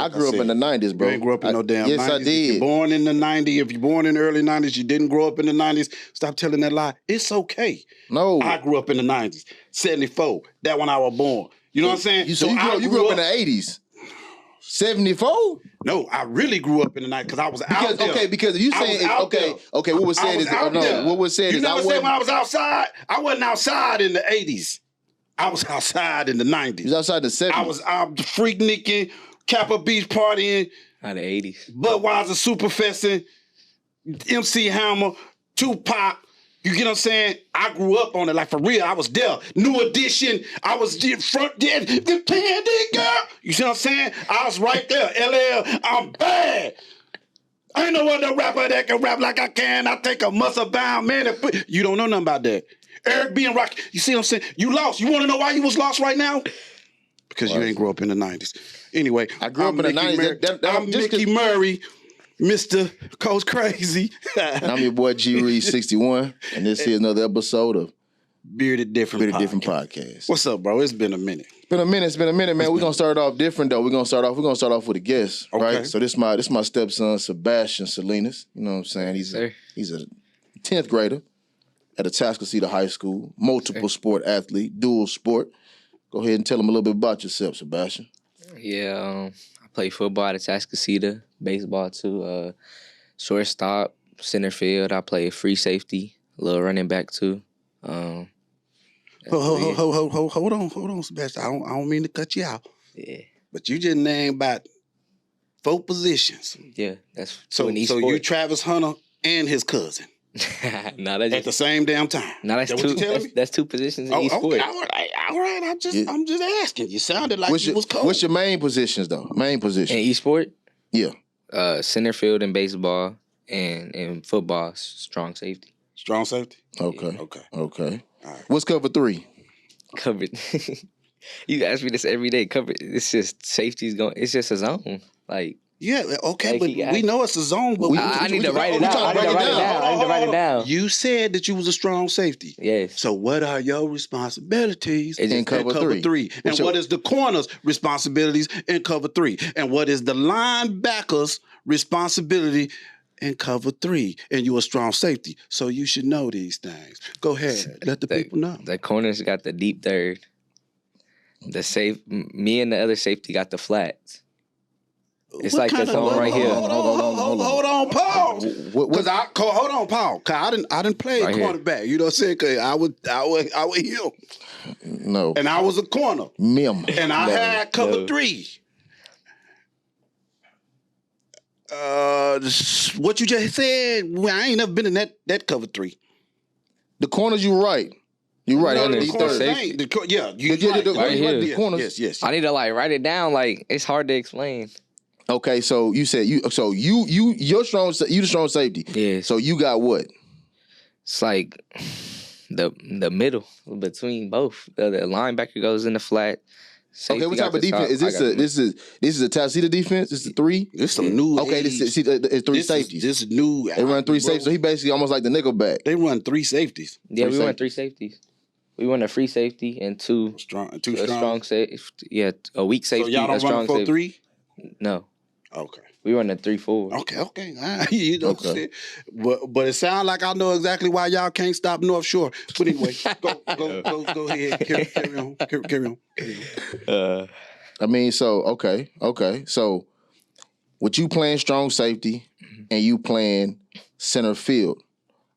I grew up in the 90s, bro. You ain't grew up in no damn 90s. Yes, I did. If you're born in the 90s, if you're born in the early 90s, you didn't grow up in the 90s, stop telling that lie. It's okay. No. I grew up in the 90s. 74. That when I was born. You know what I'm saying? You grew up in the 80s. 74? No, I really grew up in the 90s because I was out there. Okay, because you saying okay, what was said is what was said you is never said when I was outside. I wasn't outside in the 80s. I was outside in the 90s. You was outside in the 70s. I was out freaknicking, Kappa Beach partying. Out of the 80s. Budweiser Superfesting, MC Hammer, Tupac. You get what I'm saying? I grew up on it, like for real. I was there. New Edition. I was front there. The Candy Girl. You see what I'm saying? I was right there. LL, I'm bad. I ain't no other rapper that can rap like I can. I take a muscle bound man. You don't know nothing about that. Eric B. and Rock. You see what I'm saying? You lost. You want to know why you was lost right now? Because you ain't grew up in the 90s. Anyway, I grew up in the 90s. I'm Mickey Murray. Mr. Coach Crazy. And I'm your boy G Reed 61, and this is another episode of Bearded Different Podcast. What's up, bro? It's been a minute. It's been a minute, man. We're gonna start off different though. We're gonna start off with a guest, right? So this my stepson Sebastian Salinas. You know what I'm saying? He's a 10th grader at Atascocita High School, multiple sport athlete, dual sport. Go ahead and tell him a little bit about yourself, Sebastian. Yeah, I play football at Atascocita, baseball too, shortstop, center field. I play free safety, a little running back too. Hold on, Sebastian. I don't mean to cut you out. Yeah. But you just named about 4 positions. Yeah, that's so you Travis Hunter and his cousin. No, that's at the same damn time. No, that's two. That's 2 positions in each sport. All right. I'm just asking. You sounded like you was cold. What's your main positions though? Main position in each sport? Yeah. Center field in baseball and in football, strong safety. Strong safety. Okay. Yeah. Okay. All right. What's cover 3? Covered. You ask me this every day. Covered. It's just safety's going. It's just a zone. Like. Yeah, okay, but we know it's a zone. But I need to write it down. I need to write it down. You said that you was a strong safety. Yes. So what are your responsibilities in cover 3? And what is the corner's responsibilities in cover 3? And what is the linebacker's responsibility in cover 3? And you're a strong safety, so you should know these things. Go ahead, let the people know. The corners got the deep third. Me and the other safety got the flats. It's like the zone right here. Hold on, Paul. Hold on, Paul. Cause I didn't play right cornerback. You know what I'm saying? Cause I was him. No. And I was a corner. Mim. And I had cover 3. What you just said, I ain't never been in that cover 3. The corners you right. You're right. No, the corners the corners. Yes. I need to like write it down. Like it's hard to explain. Okay, so you said you're strong. You the strong safety. Yeah. So you got what? It's like the middle between both. The linebacker goes in the flat. Okay, what type of defense is this? This is a Atascocita defense. This is 3. This some new. Okay, it's 3 safeties. This is new. They run 3 safeties. So he basically almost like the nickelback. They run 3 safeties. Yeah, we run 3 safeties. We run a free safety and 2 strong safety. Yeah, a weak safety. So y'all don't run a 4-3? No. Okay. We run a 3-4. Okay. You know what I'm saying? But it sounds like I know exactly why y'all can't stop North Shore. But anyway, go ahead. Carry on. I mean, so okay. So with you playing strong safety and you playing center field,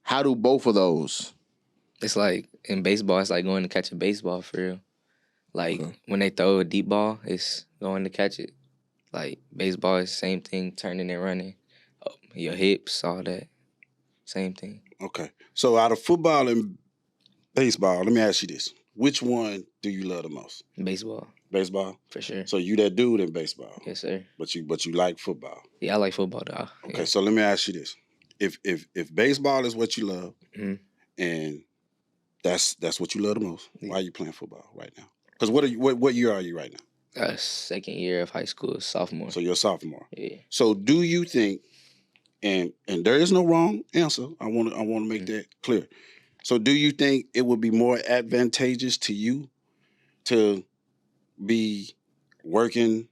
how do both of those? It's like in baseball, it's like going to catch a baseball for real. Like when they throw a deep ball, it's going to catch it. Like baseball is the same thing, turning and running. Your hips, all that. Same thing. Okay. So out of football and baseball, let me ask you this. Which one do you love the most? Baseball. Baseball? For sure. So you that dude in baseball? Yes, sir. But you like football? Yeah, I like football, dog. Okay, yeah. So let me ask you this. If baseball is what you love and that's what you love the most, why are you playing football right now? Because what year are you right now? Second year of high school, sophomore. So you're a sophomore. Yeah. So do you think, and there is no wrong answer. I want to make that clear. So do you think it would be more advantageous to you to be working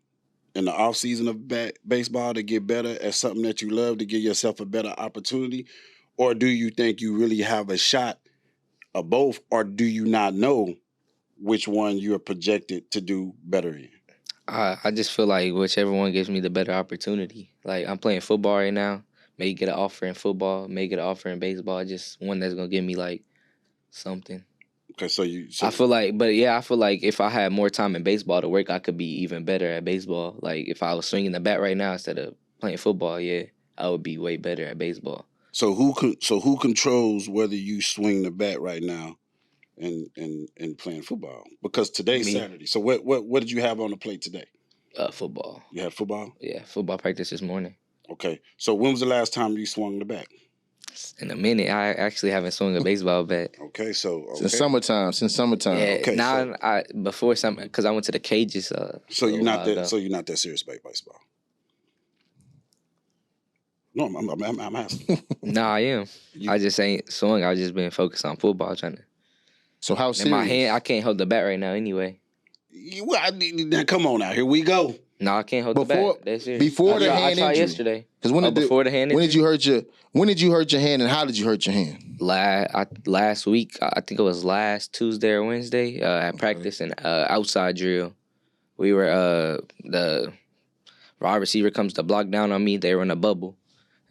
in the off season of baseball to get better at something that you love to give yourself a better opportunity, or do you think you really have a shot of both, or do you not know which one you're projected to do better in? I just feel like whichever one gives me the better opportunity. Like I'm playing football right now. May get an offer in football, may get an offer in baseball. Just one that's gonna give me like something. Okay, so I feel like, but yeah, I feel like if I had more time in baseball to work, I could be even better at baseball. Like if I was swinging the bat right now instead of playing football, yeah, I would be way better at baseball. So who controls whether you swing the bat right now and playing football? Because today's Saturday. So what did you have on the plate today? Football. You had football? Yeah, football practice this morning. Okay. So when was the last time you swung the bat? In a minute, I actually haven't swung a baseball bat. Okay, so since summertime. Yeah, okay, now before summer, because I went to the cages. So you're not that. So you're not that serious about baseball. No, I'm asking. No, I am. I just ain't swung. I just been focused on football, trying to. So how serious? In my hand, I can't hold the bat right now anyway. Well, now come on now. Here we go. No, I can't hold the bat. That's serious. Before the hand I tried injury. yesterday. Because before the hand injury? When did you hurt your hand, and how did you hurt your hand? Last week, I think it was last Tuesday or Wednesday. At practice and outside drill, we were the wide receiver comes to block down on me. They were in a bubble,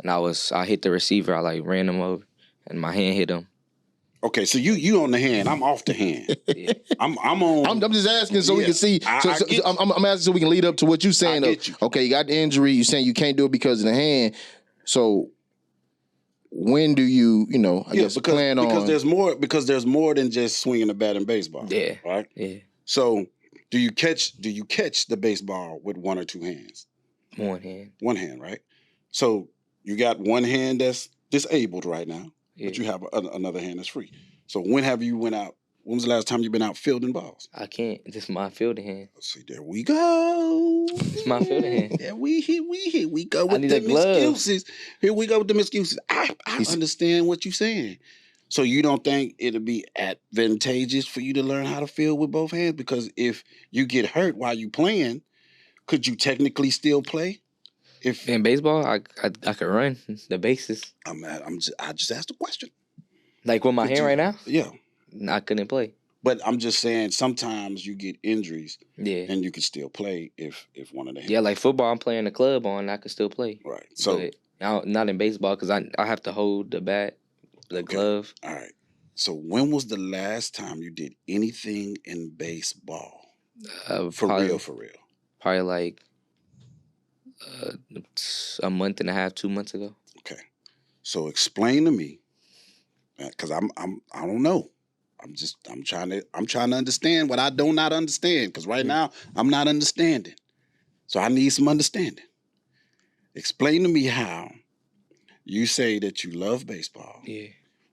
and I hit the receiver. I like ran him over, and my hand hit him. Okay, so you on the hand. I'm off the hand. Yeah. I'm on. I'm just asking so we can see. I'm asking so we can lead up to what you're saying. Okay, you got the injury. You're saying you can't do it because of the hand. So when do you plan on? Because there's more than just swinging the bat in baseball. Yeah. Right. Yeah. So do you catch the baseball with one or two hands? One hand. One hand, right? So you got one hand that's disabled right now. Yeah. But you have another hand that's free. So when was the last time you've been out fielding balls? I can't. This is my fielding hand. See, there we go. It's my fielding hand. Yeah, we go with the excuses. Here we go with them excuses. I understand what you're saying. So you don't think it'll be advantageous for you to learn how to field with both hands? Because if you get hurt while you playing, could you technically still play? If in baseball, I could run the bases. I just asked a question. Like with my hand right now? Yeah. I couldn't play. But I'm just saying sometimes you get injuries. Yeah. And you can still play if one of the hands. Yeah, like football, I'm playing the club on, I could still play. Right. So but not in baseball because I have to hold the bat, the glove. All right. So when was the last time you did anything in baseball? For real. Probably like a month and a half, 2 months ago. Okay, so explain to me, because I don't know. I'm trying to understand what I do not understand. Because right now I'm not understanding, so I need some understanding. Explain to me how you say that you love baseball,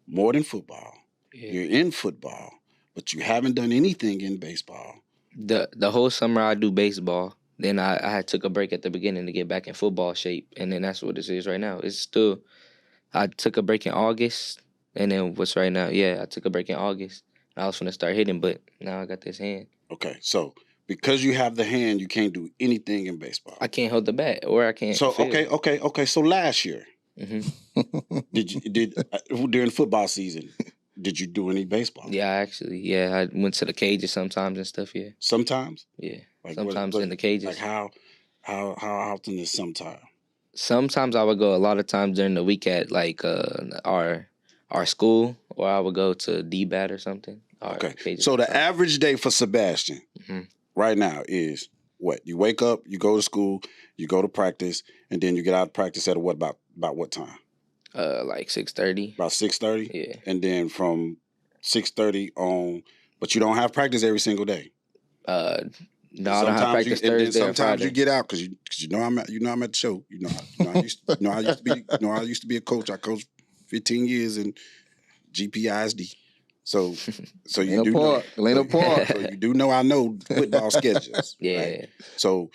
more than football. Yeah. You're in football, but you haven't done anything in baseball. The whole summer I do baseball. Then I had took a break at the beginning to get back in football shape, and then that's what it is right now. It's still, I took a break in August, and then what's right now? Yeah, I took a break in August. I was gonna start hitting, but now I got this hand. Okay, so because you have the hand, you can't do anything in baseball. I can't hold the bat, or I can't. So field. Okay. So last year, did during football season, did you do any baseball? Yeah, I went to the cages sometimes and stuff. Yeah. Sometimes. Yeah. Like sometimes in the cages. Like how often is sometimes? Sometimes I would go a lot of times during the week at like our school, or I would go to D-Bat or something. Okay. So the average day for Sebastian right now is what? You wake up, you go to school, you go to practice, and then you get out of practice at about what time? Like 6:30. About 6:30? Yeah. And then from 6:30 on, but you don't have practice every single day. No, I don't have practice Thursday. Sometimes you get out because you know I'm at the show. I used to be a coach. I coached 15 years in GPISD. So you do know. Elena Park. So you do know I know football schedules. Yeah. Right? So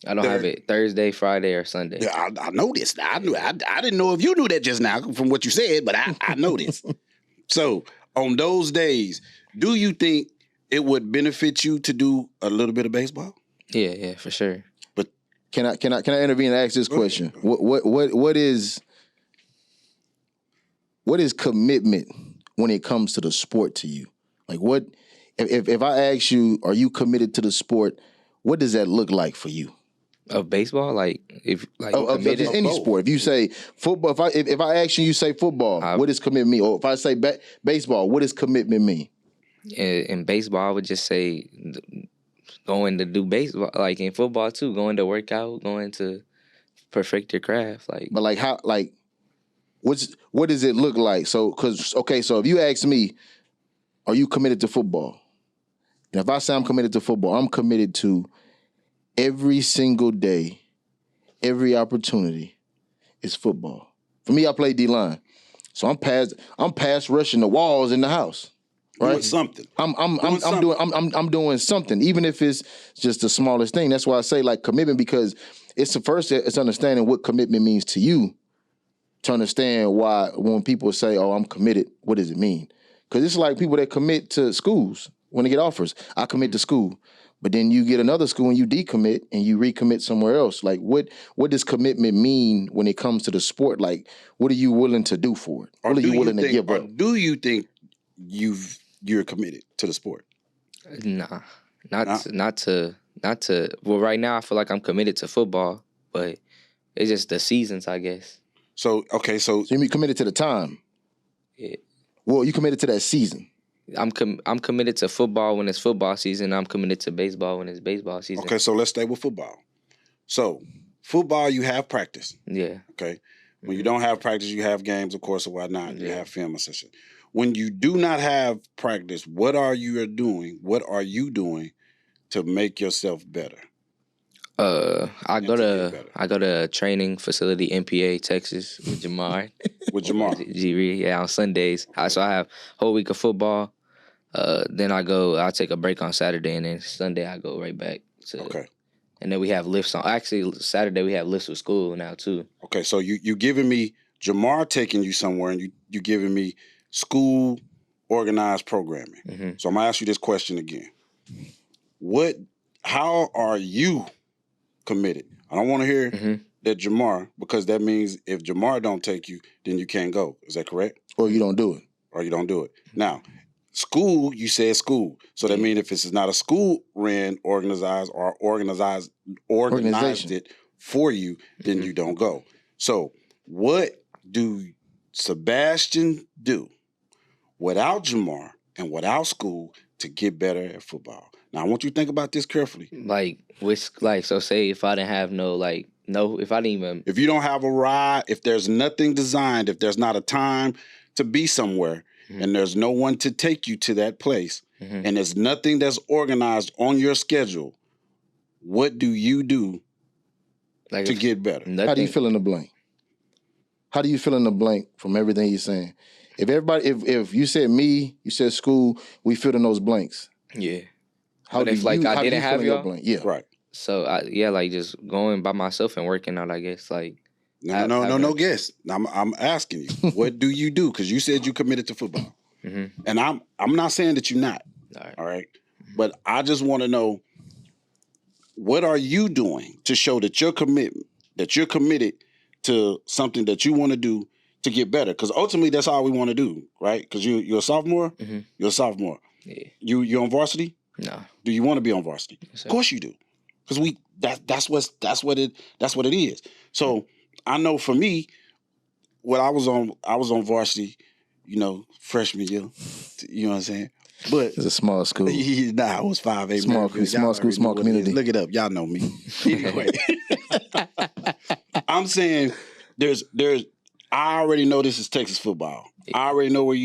I don't have it Thursday, Friday, or Sunday. Yeah, I know this. I didn't know if you knew that just now from what you said, but I know this. So on those days, do you think it would benefit you to do a little bit of baseball? Yeah, for sure. But Can I intervene and ask this question? What is commitment when it comes to the sport to you? Like what if I ask you, are you committed to the sport? What does that look like for you? Of baseball, like if like of just any sport. If you say football, if I ask you, you say football. What does commitment mean? Or if I say baseball, what does commitment mean? In baseball, I would just say going to do baseball. Like in football too, going to work out, going to perfect your craft. Like, but like how like what does it look like? So so if you ask me, are you committed to football? And if I say I'm committed to football, I'm committed to every single day, every opportunity is football. For me, I play D-line. So I'm past rushing the walls in the house. Right? Doing something. I'm doing something, even if it's just the smallest thing. That's why I say like commitment, because it's understanding what commitment means to you, to understand why when people say, "Oh, I'm committed," what does it mean? Because it's like people that commit to schools when they get offers. I commit to school. But then you get another school and you decommit and you recommit somewhere else. Like what does commitment mean when it comes to the sport? Like what are you willing to do for it? What are you willing to give up? Do you think you're committed to the sport? Nah, not to. Well, right now I feel like I'm committed to football, but it's just the seasons, I guess. So you mean committed to the time? Yeah. Well, you committed to that season. I'm committed to football when it's football season. I'm committed to baseball when it's baseball season. Okay, so let's stay with football. So football, you have practice. Yeah. Okay. When you don't have practice, you have games, of course, or whatnot. You have film session. When you do not have practice, what are you doing? What are you doing to make yourself better? I go to a training facility, MPA, Texas, with Jamar. With Jamar. Yeah, on Sundays. So I have a whole week of football. Then I'll take a break on Saturday, and then Sunday I go right back to. Okay. And then we have lifts on. Actually, Saturday we have lifts with school now too. Okay, so you giving me Jamar taking you somewhere, and you giving me school organized programming. Mm-hmm. So I'm gonna ask you this question again. How are you committed? I don't want to hear that Jamar, because that means if Jamar don't take you, then you can't go. Is that correct? Or you don't do it. Now, school, you said school. So that means if it's not a school ran organized or organized it for you, then you don't go. So what do Sebastian do without Jamar and without school to get better at football? Now, I want you to think about this carefully. So say if I didn't have if you don't have a ride, if there's nothing designed, if there's not a time to be somewhere, and there's no one to take you to that place, and there's nothing that's organized on your schedule, what do you do to get better? Nothing. How do you fill in the blank? How do you fill in the blank from everything you're saying? If you said me, you said school, we filled in those blanks. Yeah. I didn't have y'all? Yeah. Right. So, just going by myself and working out, I guess, like. No guess. I'm asking you, what do you do? Because you said you committed to football. And I'm not saying that you're not. All right. But I just want to know, what are you doing to show that you're committed to something that you want to do to get better? Because ultimately, that's all we want to do, right? Because you're a sophomore. You're a sophomore. Yeah. You're on varsity? No. Do you want to be on varsity? Yes, of course you do. Because that's what it is. So I know for me, when I was on varsity, freshman year. You know what I'm saying? But it's a small school. I was 5'8". Small school, small community. Look it up. Y'all know me. Anyway, I'm saying I already know this is Texas football. I already know where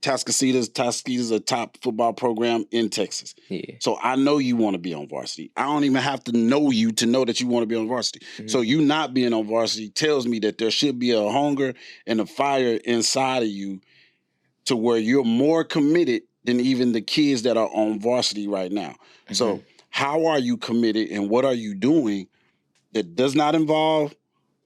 Taskeeta's a top football program in Texas. Yeah. So I know you want to be on varsity. I don't even have to know you to know that you want to be on varsity. So you not being on varsity tells me that there should be a hunger and a fire inside of you to where you're more committed than even the kids that are on varsity right now. So how are you committed, and what are you doing that does not involve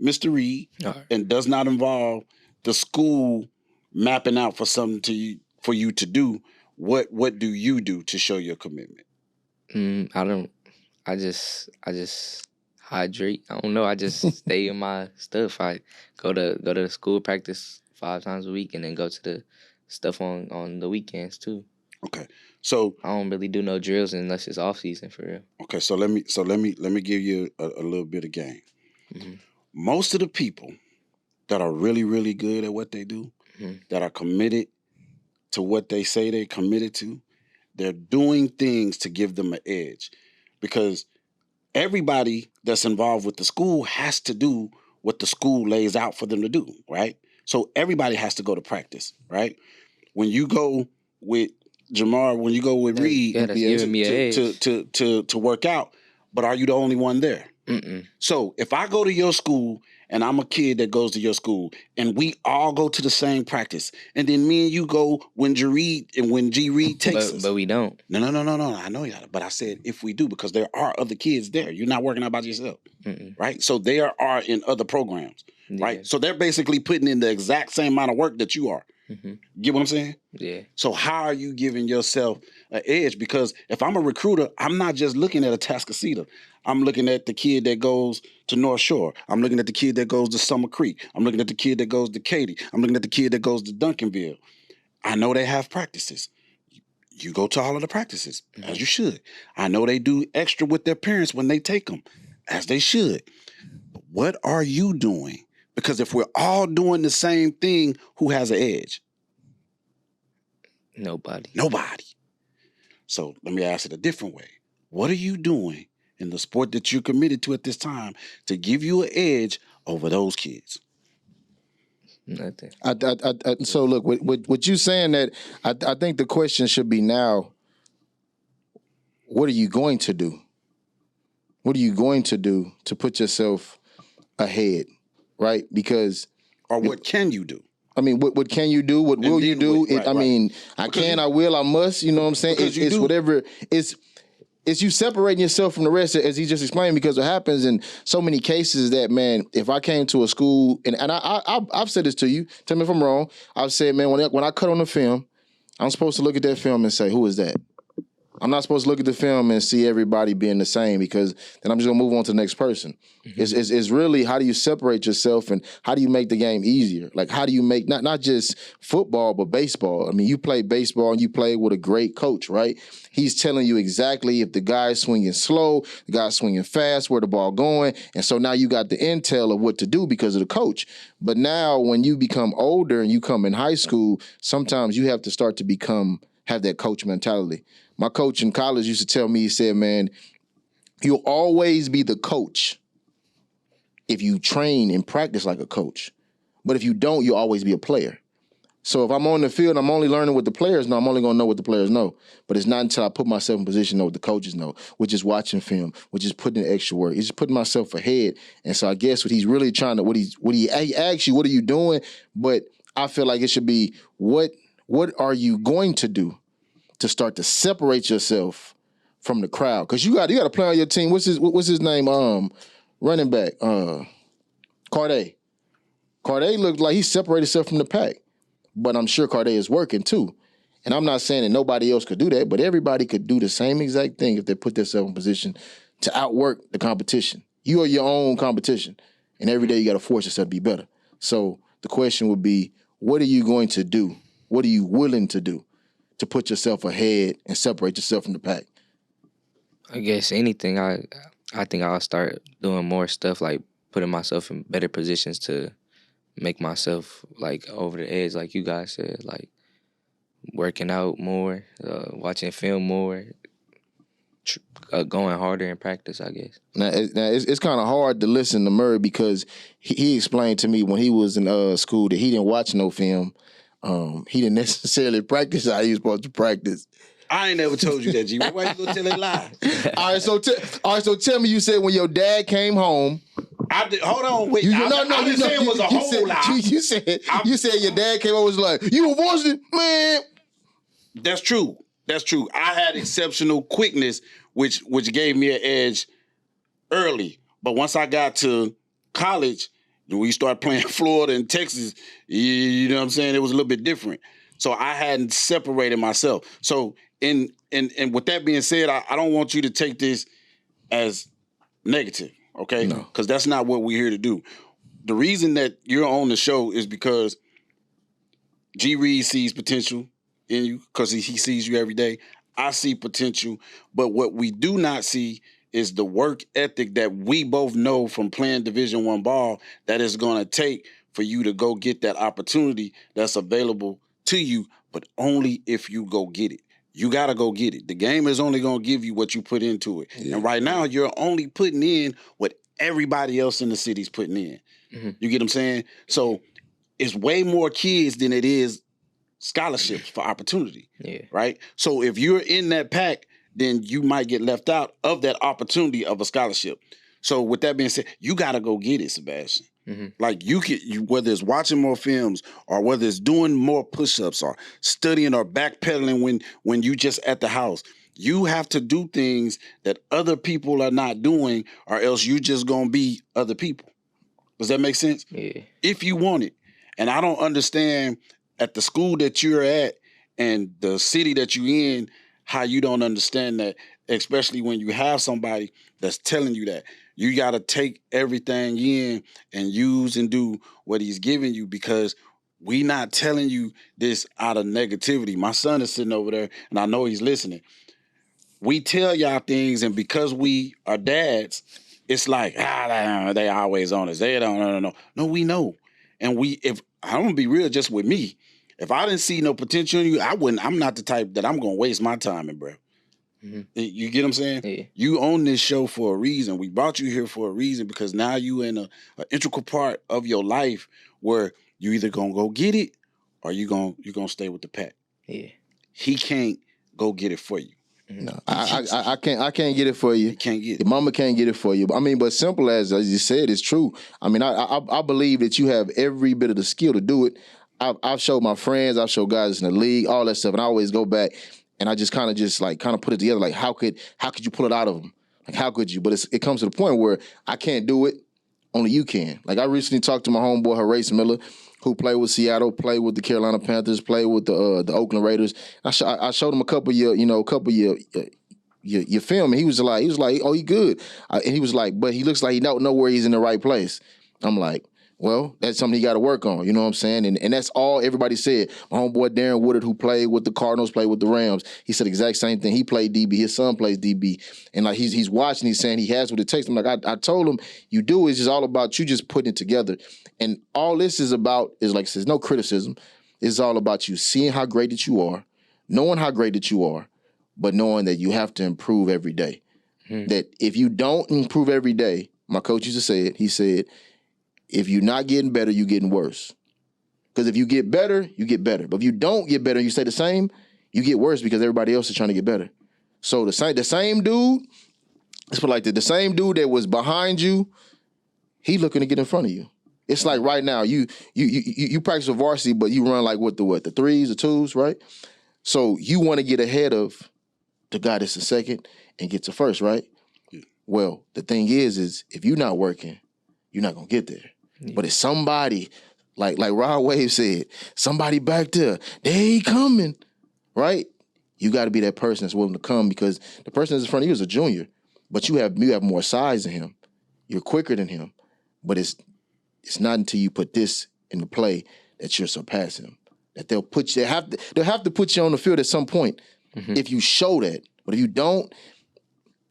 Mr. Reed and does not involve the school mapping out for something for you to do? What do you do to show your commitment? I hydrate. I don't know. I just stay in my stuff. I go to school practice 5 times a week, and then go to the stuff on the weekends too. Okay, so I don't really do no drills unless it's off season for real. Okay, so let me give you a little bit of game. Mm-hmm. Most of the people that are really, really good at what they do, that are committed to what they say they're committed to, they're doing things to give them an edge. Because everybody that's involved with the school has to do what the school lays out for them to do, right? So everybody has to go to practice, right? When you go with Jamar, when you go with Reed to work out, but are you the only one there? Mm-mm. So if I go to your school and I'm a kid that goes to your school and we all go to the same practice, and then me and you go when G Reed takes us. But we don't. No. I know y'all. But I said if we do, because there are other kids there. You're not working out by yourself, right? So they are in other programs, right? So they're basically putting in the exact same amount of work that you are. Get what I'm saying? Yeah. So how are you giving yourself an edge? Because if I'm a recruiter, I'm not just looking at Atascocita. I'm looking at the kid that goes to North Shore. I'm looking at the kid that goes to Summer Creek. I'm looking at the kid that goes to Katy. I'm looking at the kid that goes to Duncanville. I know they have practices. You go to all of the practices, as you should. I know they do extra with their parents when they take them, as they should. But what are you doing? Because if we're all doing the same thing, who has an edge? Nobody. So let me ask it a different way. What are you doing in the sport that you're committed to at this time to give you an edge over those kids? Nothing. So look, what you saying that I think the question should be now, what are you going to do? What are you going to do to put yourself ahead, right? Because or what can you do? I mean, what can you do? What will you do? I mean, I can, I will, I must. You know what I'm saying? It's whatever. It's you separating yourself from the rest, as he just explained. Because what happens in so many cases that, man, if I came to a school and I've said this to you. Tell me if I'm wrong. I've said, man, when I cut on the film, I'm supposed to look at that film and say, who is that? I'm not supposed to look at the film and see everybody being the same, because then I'm just gonna move on to the next person. It's really, how do you separate yourself and how do you make the game easier? Like, how do you make not just football but baseball? I mean, you play baseball and you play with a great coach, right? He's telling you exactly if the guy's swinging slow, the guy's swinging fast, where the ball going, and so now you got the intel of what to do because of the coach. But now when you become older and you come in high school, sometimes you have to start to have that coach mentality. My coach in college used to tell me, he said, man, you'll always be the coach if you train and practice like a coach. But if you don't, you'll always be a player. So if I'm on the field, I'm only learning what the players know. I'm only going to know what the players know. But it's not until I put myself in position to know what the coaches know, which is watching film, which is putting in extra work. He's just putting myself ahead. And so I guess what he's really trying to, he asks you, what are you doing? But I feel like it should be, what are you going to do to start to separate yourself from the crowd? Because you got to play on your team. What's his name? Running back, Carday. Carday looked like he separated himself from the pack. But I'm sure Carday is working too. And I'm not saying that nobody else could do that, but everybody could do the same exact thing if they put themselves in position to outwork the competition. You are your own competition. And every day you got to force yourself to be better. So the question would be, what are you going to do? What are you willing to do to put yourself ahead and separate yourself from the pack? I guess anything. I think I'll start doing more stuff, like putting myself in better positions to make myself like over the edge, like you guys said, like working out more, watching film more, going harder in practice, I guess. Now it's kind of hard to listen to Murray because he explained to me when he was in school that he didn't watch no film. He didn't necessarily practice how he was supposed to practice. I ain't never told you that, G. Why you gonna tell that lie? All right, so tell me, you said when your dad came home. Hold on, wait. I didn't say it was a whole lie. You said your dad came over and was like, you were watching, man. That's true. I had exceptional quickness, which gave me an edge early. But once I got to college, when you start playing Florida and Texas, you know what I'm saying? It was a little bit different. So I hadn't separated myself. So and with that being said, I don't want you to take this as negative. okay? Because that's not what we're here to do. The reason that you're on the show is because G. Reed sees potential in you because he sees you every day. I see potential, but what we do not see is the work ethic that we both know from playing Division I ball that is going to take for you to go get that opportunity that's available to you, but only if you go get it. You got to go get it. The game is only going to give you what you put into it. Yeah. And right now, you're only putting in what everybody else in the city's putting in. Mm-hmm. You get what I'm saying? So it's way more kids than it is scholarships for opportunity. Yeah. Right? So if you're in that pack, then you might get left out of that opportunity of a scholarship. So with that being said, you got to go get it, Sebastian. Mm-hmm. Like whether it's watching more films or whether it's doing more push-ups or studying or backpedaling when you just at the house, you have to do things that other people are not doing or else you just going to be other people. Does that make sense? Yeah. If you want it. And I don't understand at the school that you're at and the city that you're in, how you don't understand that, especially when you have somebody that's telling you that. You got to take everything in and use and do what he's giving you because we not telling you this out of negativity. My son is sitting over there, and I know he's listening. We tell y'all things, and because we are dads, it's like, they always on us. They don't know. No, we know. And if I'm going to be real just with me, if I didn't see no potential in you, I'm not the type that I'm going to waste my time in, bro. Mm-hmm. You get what I'm saying? Yeah. You own this show for a reason. We brought you here for a reason because now you in an integral part of your life where you either gonna go get it or you're gonna stay with the pack. Yeah. He can't go get it for you. No, I can't get it for you. You can't get it. Your mama can't get it for you. I mean, but simple as you said, it's true. I mean, I believe that you have every bit of the skill to do it. I've showed my friends, I've showed guys in the league, all that stuff, and I always go back. And I just kind of put it together. Like, how could you pull it out of them? Like, how could you? But it comes to the point where I can't do it. Only you can. Like, I recently talked to my homeboy, Horace Miller, who played with Seattle, played with the Carolina Panthers, played with the Oakland Raiders. I showed him a couple of your film, and he was like, oh, he good. And he was like, but he looks like he don't know where he's in the right place. I'm like, well, that's something he got to work on, you know what I'm saying? And that's all everybody said. My homeboy Darren Woodard, who played with the Cardinals, played with the Rams, he said the exact same thing. He played DB. His son plays DB. And like he's watching, he's saying he has what it takes. I'm like, I told him, you do, it's just all about you just putting it together. And all this is about is like, there's no criticism. It's all about you seeing how great that you are, knowing how great that you are, but knowing that you have to improve every day. That if you don't improve every day, my coach used to say it, he said, if you're not getting better, you're getting worse. Because if you get better, you get better. But if you don't get better and you stay the same, you get worse because everybody else is trying to get better. So the same dude, let's put it like that, the same dude that was behind you, he looking to get in front of you. It's like right now, you practice with varsity, but you run like the threes, the twos, right? So you want to get ahead of the guy that's in second and get to first, right? Well, the thing is if you're not working, you're not gonna get there. Yeah. But if somebody, like Rod Wave said, somebody back there, they coming, right? You got to be that person that's willing to come because the person that's in front of you is a junior, but you have more size than him. You're quicker than him, but it's not until you put this into play that you're surpassing him. That they'll have to put you on the field at some point if you show that. But if you don't,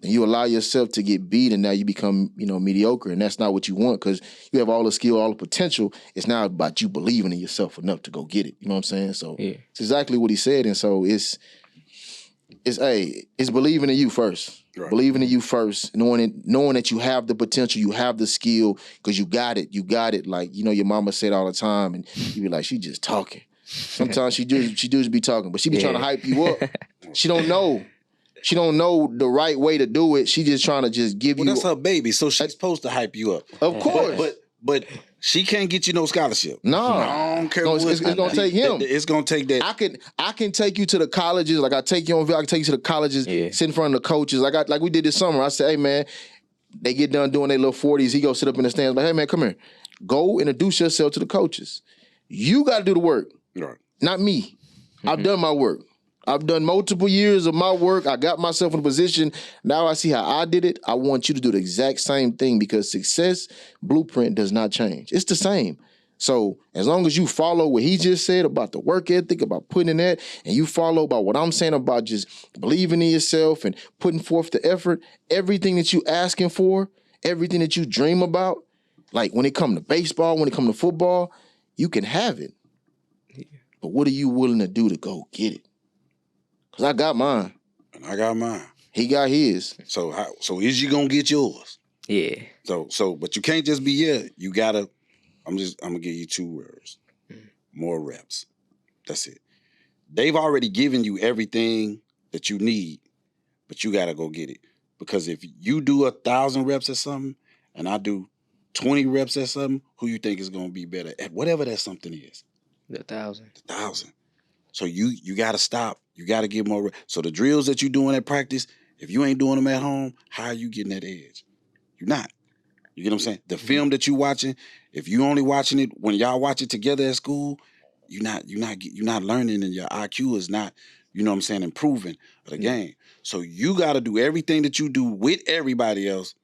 and you allow yourself to get beat, and now you become, mediocre, and that's not what you want because you have all the skill, all the potential. It's now about you believing in yourself enough to go get it. You know what I'm saying? So It's exactly what he said, and so it's believing in you first. Right. Believing in you first, knowing that you have the potential, you have the skill, because you got it. You got it. Like, your mama said all the time, and you be like, she just talking. Sometimes she does be talking, but she be trying to hype you up. She don't know. She don't know the right way to do it. She just trying to just give you. Well, that's her baby, so she's supposed to hype you up. Of course. But she can't get you no scholarship. No. I don't care what it's going to take him. It's going to take that. I can take you to the colleges. Like, I take you on. I can take you to the colleges, sit in front of the coaches. Like we did this summer. I said, hey, man, they get done doing their little 40s. He go sit up in the stands. Like, hey, man, come here. Go introduce yourself to the coaches. You got to do the work. Right. Not me. I've done my work. I've done multiple years of my work. I got myself in a position. Now I see how I did it. I want you to do the exact same thing because success blueprint does not change. It's the same. So as long as you follow what he just said about the work ethic, about putting in that, and you follow about what I'm saying about just believing in yourself and putting forth the effort, everything that you asking for, everything that you dream about, like when it come to baseball, when it come to football, you can have it. Yeah. But what are you willing to do to go get it? Because I got mine. And I got mine. He got his. So is you gonna get yours? Yeah. So but you can't just be you gotta. I'm gonna give you 2 words. More reps. That's it. They've already given you everything that you need, but you gotta go get it. Because if you do 1,000 reps at something and I do 20 reps at something, who you think is gonna be better at whatever that something is? 1,000. 1,000. So you gotta stop. You gotta get more reps. So the drills that you're doing at practice, if you ain't doing them at home, how are you getting that edge? You're not. You get what I'm saying? The film that you watching, if you only watching it when y'all watch it together at school, you're not learning, and your IQ is not, you know what I'm saying, improving of the game. So you got to do everything that you do with everybody else,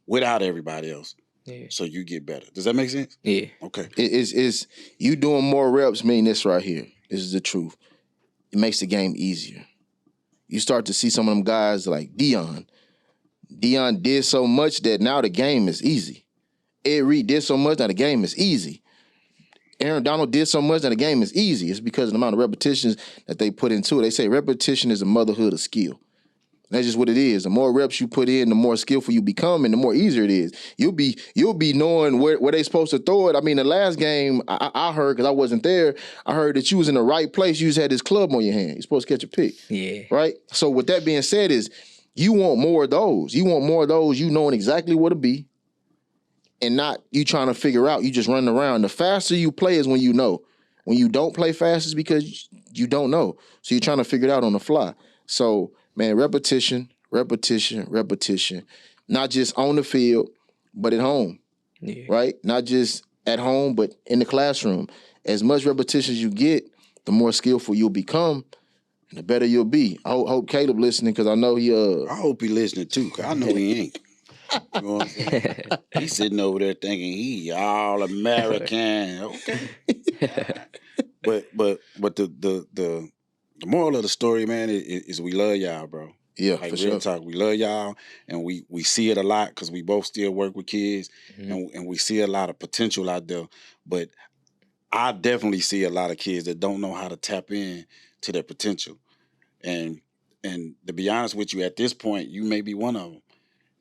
without everybody else, so you get better. Does that make sense? Yeah. Okay. It's you doing more reps mean this right here. This is the truth. It makes the game easier. You start to see some of them guys like Deion. Deion did so much that now the game is easy. Ed Reed did so much, now the game is easy. Aaron Donald did so much, now the game is easy. It's because of the amount of repetitions that they put into it. They say repetition is the motherhood of skill. That's just what it is. The more reps you put in, the more skillful you become, and the more easier it is. You'll be knowing where they supposed to throw it. I mean, the last game I heard, because I wasn't there, I heard that you was in the right place. You just had this club on your hand. You're supposed to catch a pick. Yeah. Right? So with that being said is, you want more of those. You want more of those, you knowing exactly where to be, and not you trying to figure out, you just running around. The faster you play is when you know. When you don't play fast, it's because you don't know. So you're trying to figure it out on the fly. So, man, repetition, repetition, repetition. Not just on the field, but at home. Yeah. Right? Not just at home, but in the classroom. As much repetition as you get, the more skillful you'll become, and the better you'll be. I hope Caleb listening, because I know he I hope he listening too, because I know he ain't. You know what I'm saying? He's sitting over there thinking he all American. Okay. but the moral of the story, man, is we love y'all, bro. Yeah, like for real sure. talk. We love y'all, and we see it a lot because we both still work with kids, and we see a lot of potential out there. But I definitely see a lot of kids that don't know how to tap in to their potential. And to be honest with you, at this point, you may be one of them.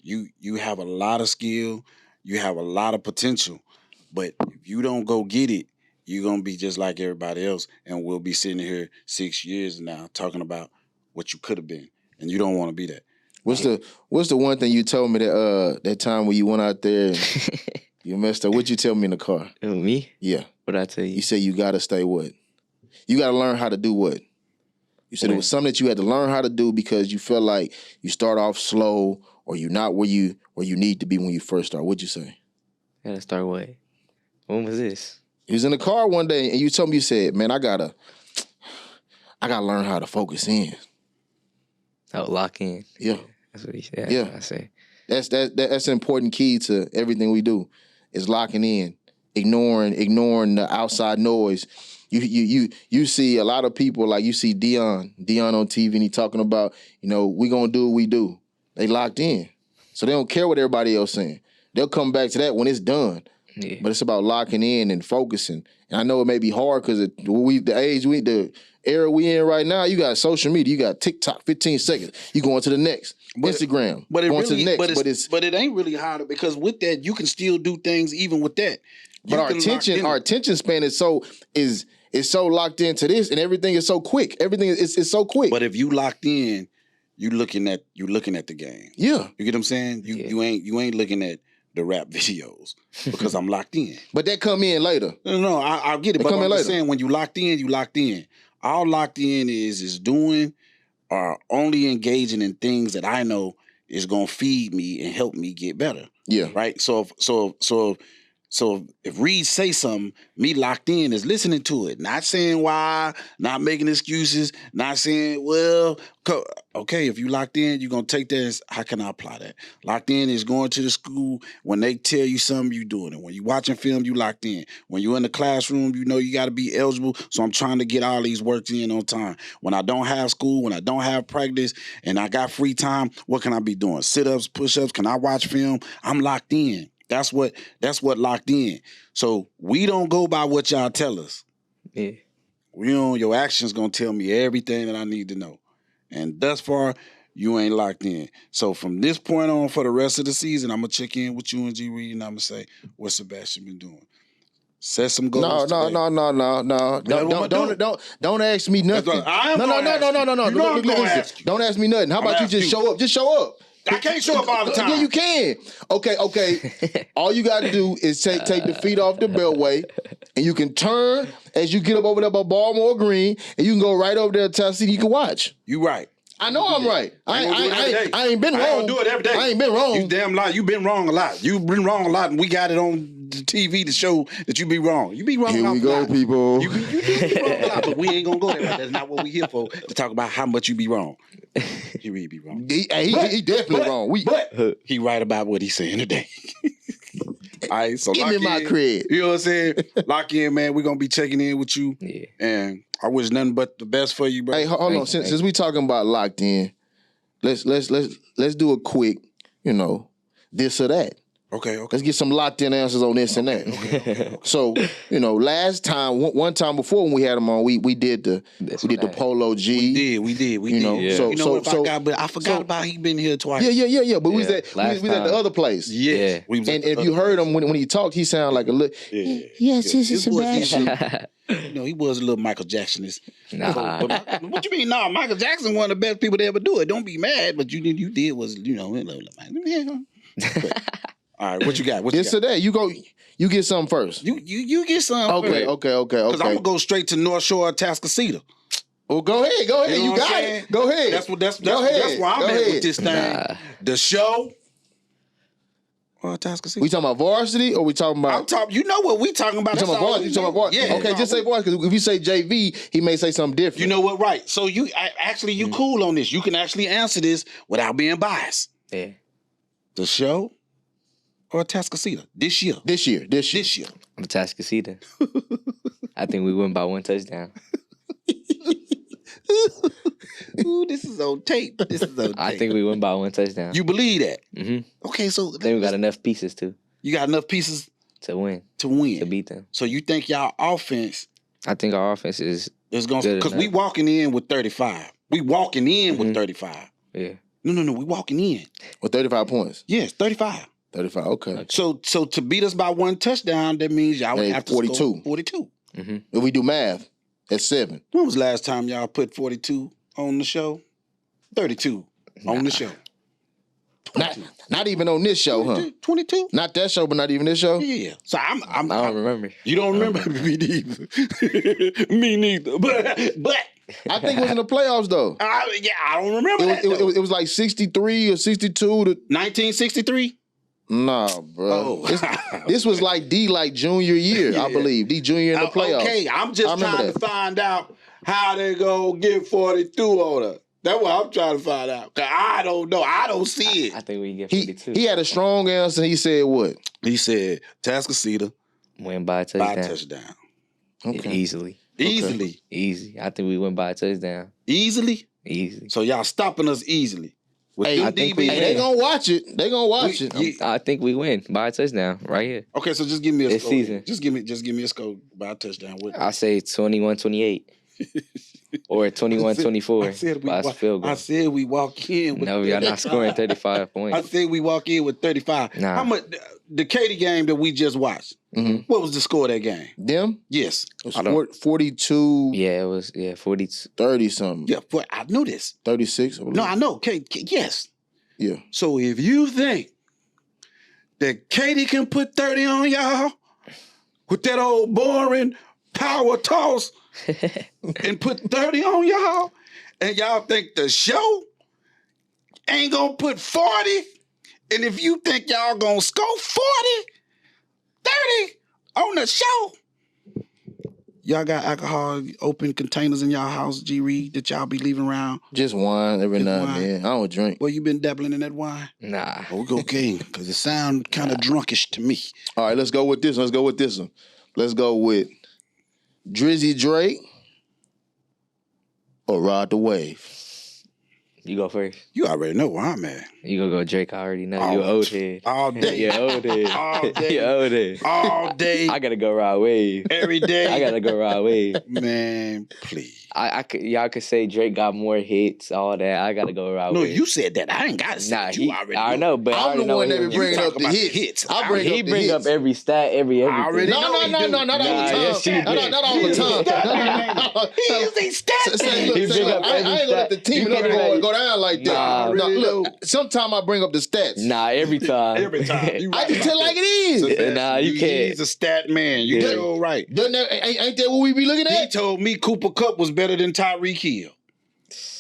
You have a lot of skill, you have a lot of potential, but if you don't go get it, you're gonna be just like everybody else, and we'll be sitting here 6 years now talking about what you could have been, and you don't want to be that. What's the one thing you told me that time when you went out there and you messed up? What'd you tell me in the car? Me? Yeah. What'd I tell you? You said you gotta stay what? You gotta learn how to do what? You said it was something that you had to learn how to do because you felt like you start off slow or you're not where you need to be when you first start. What'd you say? Gotta start what? When was this? You was in the car one day and you told me, you said, man, I gotta learn how to focus in. Oh, lock in. Yeah. That's what he said. Yeah. I say. That's an important key to everything we do, is locking in, ignoring the outside noise. You see a lot of people, like you see Deion on TV, and he talking about, we gonna do what we do. They locked in. So they don't care what everybody else saying. They'll come back to that when it's done. Yeah. But it's about locking in and focusing. And I know it may be hard because the era we in right now, you got social media, you got TikTok, 15 seconds. You going to the next. Instagram. But it ain't really hard, because with that, you can still do things even with that. But our attention span is so locked into this, and everything is so quick. Everything is so quick. But if you locked in, you looking at the game. Yeah. You get what I'm saying? You ain't looking at the rap videos because I'm locked in. But that come in later. No, I get it. But I'm just saying, when you locked in, you locked in. All locked in is doing or only engaging in things that I know is gonna feed me and help me get better. Yeah. Right. So So if Reed say something, me locked in is listening to it, not saying why, not making excuses, not saying, well, okay, if you locked in, you're going to take that as, how can I apply that? Locked in is going to the school. When they tell you something, you doing it. When you watching film, you locked in. When you're in the classroom, you know you got to be eligible. So I'm trying to get all these works in on time. When I don't have school, when I don't have practice, and I got free time, what can I be doing? Sit-ups, push-ups, can I watch film? I'm locked in. That's what locked in. So we don't go by what y'all tell us. Yeah. Your actions gonna tell me everything that I need to know. And thus far, you ain't locked in. So from this point on, for the rest of the season, I'm gonna check in with you and G Reed, and I'm gonna say what Sebastian been doing. Set some goals. No. Don't ask me nothing. No. Look, don't ask me nothing. How about you just show up? Just show up. I can't show up all the time. Yeah, you can. Okay. All you got to do is take the feet off the beltway, and you can turn as you get up over there by Baltimore Green, and you can go right over there to Tennessee. You can watch. You right. I know I'm right. I ain't been wrong. I don't do it every day. I ain't been wrong. You damn lie. You've been wrong a lot. You've been wrong a lot, and we got it on the TV to show that you be wrong. You be wrong. Here we go, people. You do be wrong a lot, but we ain't gonna go there. That's not what we here for. To talk about how much you be wrong. He really be wrong. He definitely wrong. But he right about what he's saying today. All right, so give me my cred. You know what I'm saying? Lock in, man. We're gonna be checking in with you. Yeah. And I wish nothing but the best for you, bro. Hey, hold on. Since we talking about locked in, let's do a quick, this or that. Okay. Let's get some locked in answers on this and that. Okay. So, last time, one time before when we had him on, we did the Polo G. We did. Yeah. I forgot about he been here twice. Yeah. But we was at the other place. Yeah. And if you heard him when he talked, he sounded like a little. Yes, this is Sebastian. He was a little Michael Jackson-ish. Nah. What you mean? No, Michael Jackson one of the best people to ever do it. Don't be mad, but you did was all right, what you got? This or that. You get something first. You get something first. Okay. Because I'm gonna go straight to North Shore of Tascasita. Well, go ahead. You know You got it. Go ahead. That's where I'm at with this thing. Nah. The show. Well, Tascasita. We talking about varsity or we talking about? You know what we talking about? You talking about varsity? Yeah. Okay, just say varsity. Because if you say JV, he may say something different. You know what? Right. So you cool on this. You can actually answer this without being biased. Yeah. The show or Tascasita this year? This year. I'm Tascasita. I think we win by 1 touchdown. Ooh, this is on tape. I think we win by 1 touchdown. You believe that? Mm-hmm. Okay, so I think we got enough pieces too. You got enough pieces to win. To beat them. So you think y'all offense I think our offense is going to, because we walking in with 35. We walking in with 35. Yeah. No. We walking in with 35 points. Yes, 35. 35. Okay. So to beat us by 1 touchdown, that means y'all would have to 42. score 42. Mm-hmm. If we do math, that's 7. When was the last time y'all put 42 on the show? 32 on the show. Not even on this show, 22, huh? 22. Not that show, but not even this show. Yeah. So I don't remember. You don't remember me neither. Me neither. But I think it was in the playoffs though. I don't remember that. It was like 63 or 62 to 1963. Nah, bro. This was like junior year, I believe. Junior year in the playoffs. Okay, I'm just trying to find out how they gonna get 42 on us. That's what I'm trying to find out. Cause I don't know. I don't see it. I think we get 42. He had a strong answer. He said what? He said Tascasita win by a touchdown. By a touchdown. Okay. Easily. Easy. I think we win by a touchdown. Easy. So y'all stopping us easily. Hey, they gonna watch it. I think we win by a touchdown right here. Okay, so just give me a this score. Season. Just give me a score by a touchdown. I say 21-28. Or 21-24 by a field goal. I said we walk in with y'all not scoring 35 points. I said we walk in with 35. Nah. How much the Katy game that we just watched? Mm-hmm. What was the score of that game? Them? Yes. It was 42. Yeah, it was 42. 30 something. Yeah, but I knew this. 36. No, I know. Yes. Yeah. So if you think that Katy can put 30 on y'all with that old boring power toss and put 30 on y'all, and y'all think the show ain't gonna put 40, and if you think y'all gonna score 40, 30 on the show. Y'all got alcohol open containers in y'all house, G Reed, that y'all be leaving around? Just wine every now and then. I don't drink. Well, you been dabbling in that wine? Nah. Okay, because it sound kind of drunkish to me. All right, let's go with this one. Let's go with Drizzy Drake or Rod the Wave. You go first. You already know where I'm at. You gonna go Drake? I already know. You old head. All day. You old head. All day. You old head. All day. I gotta go Rod Wave. Every day. I gotta go Rod Wave. Man, please. Y'all could say Drake got more hits, all that. I gotta go Rod No, Wave. you said that. I ain't got to say Nah, it. You already I know, but I I'm already the know one what that he be bringing talk up the about the hits. hits. I bring He up the bring hits. up every stat, every everything. already No, know not he all do. the Nah, time. yes, he do. Not all the time. He is a stat man. Look, He bring up I ain't every gonna let the stat. team You can't go down like that. Nah. No, Really look, do. sometimes I bring up the stats. Nah, every time. Every time. You I right can about tell that. like it is. Sebastian, Nah, you can't. He's a stat man. You Yeah. sure right. Doesn't that, ain't that what we be looking He at? told me Cooper Kupp was better than Tyreek Hill.